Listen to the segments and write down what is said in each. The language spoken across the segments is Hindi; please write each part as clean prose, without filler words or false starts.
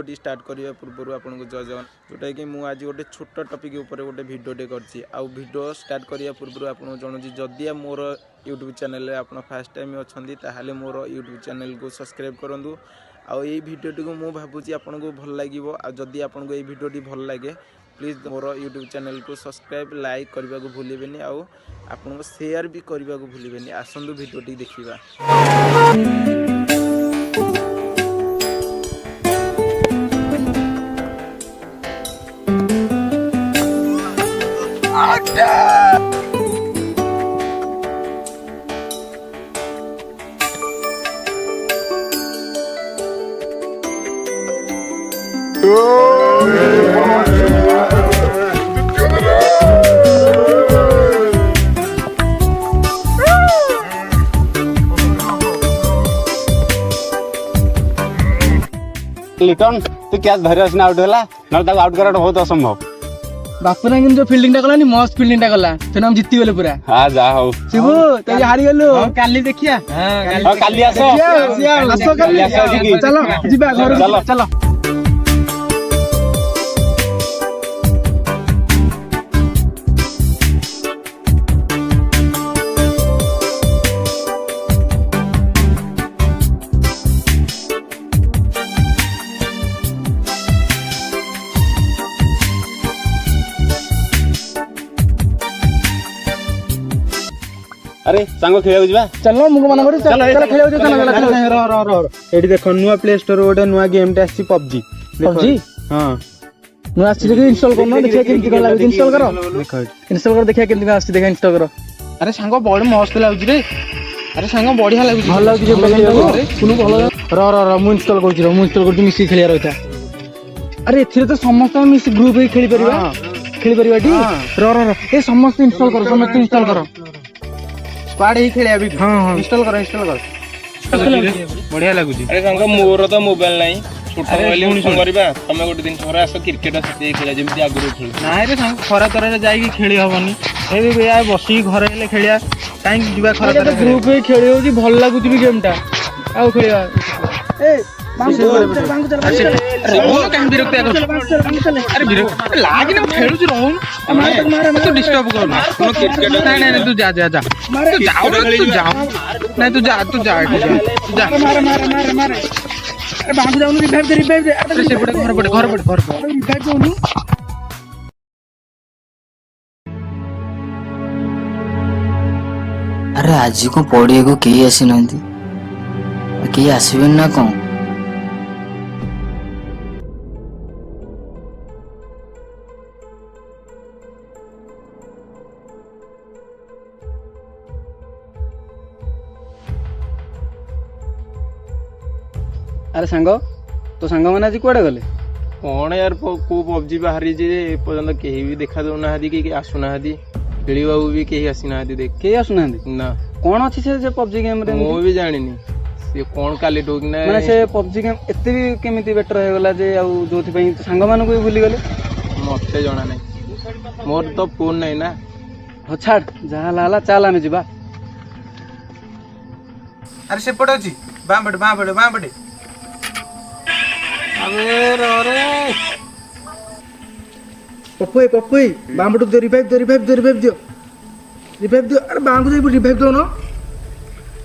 भिडियोटी स्टार्ट करने पूर्व आपको जय जगन जोटा कि मुझे आज गोटे छोट टपिक उपर गोटे भिडियोटे कर स्टार्ट करने पूर्व आपको जनाऊँ जदि मोर यूट्यूब चैनल आप फास्ट टाइम अच्छा मोर यूट्यूब चैनल को सब्सक्राइब करूँ आउ ये भिडियोटी को मुझे भावुँ आपको भल लगे आदि आपको ये भिडियोटी भल लगे प्लीज मोर यूट्यूब चैनल को सब्सक्राइब लाइक करने को भूलें आउ आपको शेयर भी करने को भूलें आसतु भिडियोटी देखा। लिटन तू कैच धरी आसना आउट होला न ताको आउट करा बहुत असंभव बापुना किन जो फील्डिंग टा कलानी मस्त फील्डिंग टा कला से हम जीती गेले पूरा। हां जा हो शिबू तो हारी गेलु काली देखिया हां काली आसो आसो काली चलो जिबा घर चलो अरे सांगो खेलिया जिबा चलो मुको मना करू चलो खेलिया चलो रो एडी देखो नुआ प्ले स्टोर गोटे नुआ गेम टा आसी पबजी पबजी हां नुआ आसी देखि इंस्टॉल करनो देखिया केमति कला इंस्टॉल करो देखो इंस्टॉल कर देखिया केमति आसी देखा इंस्टॉल करो। अरे सांगो बड़ मस्त लागु रे अरे सांगो बढ़िया लागु भल लागु जे सुनु भल रो मु इंस्टॉल करछि मिसी खेलिया रहता। अरे एथिरे तो समस्त मिसी ग्रुप ही खेली परिबा टी रो ए समस्त इंस्टॉल करो स्क्वाड ही खेले अभी हां इंस्टॉल कर बढ़िया लागु जी। अरे संग मोर तो मोबाइल नाही छोटा मोबाइल यूज करबा तमे गोटे दिन थोड़ा आसो क्रिकेट सते खेला जेमति आगुरो खेल नाइ रे संग खरा तरह जाई खेली हबनी ए भी भैया बसी घर हेले खेलिया टाइम जीवा खरा तरह ग्रुप ही खेली होजी भल लागु जी गेम टा आउ खेलिया ए बांग चल अरे बोल काहे विरक्त अरे विरक्त लागी ना खेलु जी रहू मार तू डिस्टर्ब कर ना क्रिकेट नहीं तू जा तू जाओ नहीं तू जा मार अरे बांग जाऊ रिवाइव दे अरे से पड़े घर पड़े रिवाइव जाऊ अरे आज को पड़िया को कई आसी ना कई आसबे ना कौन अरे सांग तो सांग मैंने आज कुआडे गले कौन यार को पबजी बाहरी जे पर्यंत केही भी देखा दो ना कि आसु ना खेली बाबू भी केही आसी ना देख के आसु ना ना कौन अछि से पबजी गेम रे मो भी जानिनी से कौन काली ठोक ना माने से पबजी गेम एते भी केमिति बेटर हो गला जे आ जोथि पई सांग मानु को भूली गले मते जणा नै मोर तो फोन नै ना हो छाड़ जहा लाला चाल आमे जिबा। अरे से पड़ो छी बां बड़े अबे रो रे पप्पई बांबडू दे रिवाइव दियो अरे बांगू दे रिवाइव दो ना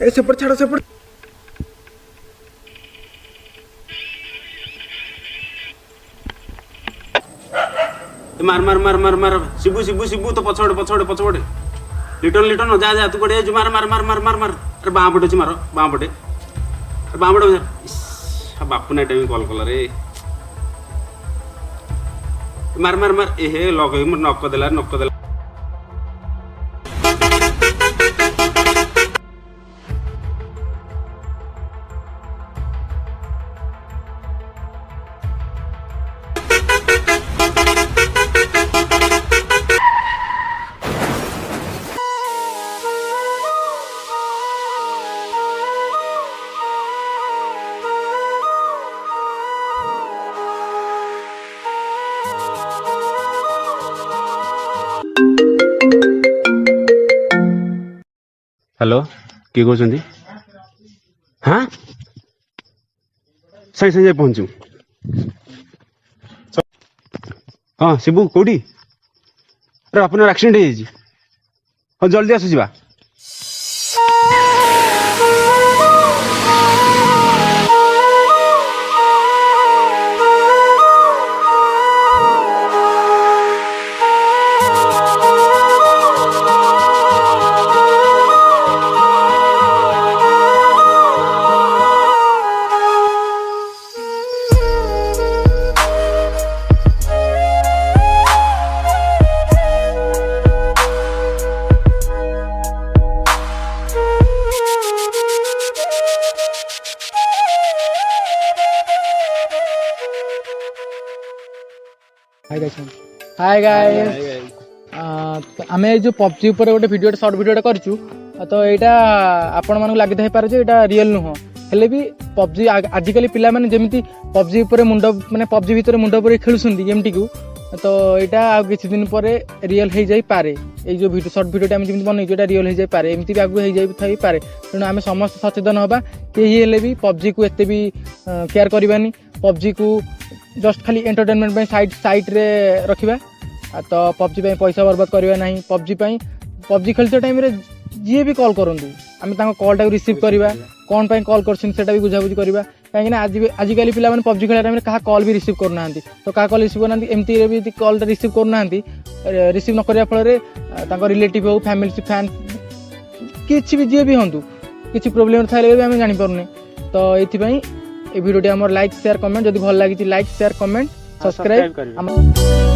ए सेपट छाड़ो सेपट मार शिबू तो पछोड़े लिटन जा तू कोड़े मार अरे बाँ पटे मार बाँ पटे बापू ना टाइम कॉल कला रे मार ए लक नक देला हेलो किए कहते हाँ साई साई पहुँचू ହଁ ଶିବୁ କୋଉଠି? ଆରେ ଆପଣଙ୍କର ଆକ୍ସିଡେଣ୍ଟ ହେଇଯାଇଛି। ହଁ ଜଲ୍ଦି ଆସ ଯିବା। हाय गाइस आमे जो पबजी ऊपर गोटे वीडियो शॉर्ट वीडियो करछु तो एटा आपण मानक लागि थाई पारे जे एटा रियल नुह हेले भी पबजी आजिकली पिला माने जेमिति पबजी ऊपर मुंड माने पबजी भीतर मुंड ऊपर खेलुसंदी गेमटी को तो एटा आ किछि दिन परे रियल हे जाई पारे ए जो वीडियो शॉर्ट वीडियो टाइम जेमिति बनै जेटा रियल हे जाई पारे एमिति भी आगु हे जाई थाई पारे तेणु आमे समस्त सचेतन होबा केही हेले भी पबजी को एते भी केयर करबानी पबजी को जस्ट खाली एंटरटेनमेंट पे साइट रे रखिबा तो पबजी पे पैसा बर्बाद करबा नहीं पबजी खेलते टाइम रे जी भी कॉल करंतु आमे तांको कॉल टा रिसीव करबा कोन पे कॉल करछन सेटा भी बुझा बुझी करबा काहे ना आजिकली पिला माने पबजी खेला टाइम रे कहा कॉल भी रिसीव करनांती तो कहा कॉल रिसीव करनांती एमती रे भी कॉल टा रिसीव करनांती रिसीव न करिया फल रे तांको रिलेटिव हो फैमिली फैन किछि भी जे भी हंतु किछि प्रॉब्लम थाले भी आमे जानि परने तो एथि पई ए वीडियो टी हमर लाइक शेयर कमेंट जदि भल लागि लाइक शेयर कमेंट सब्सक्राइब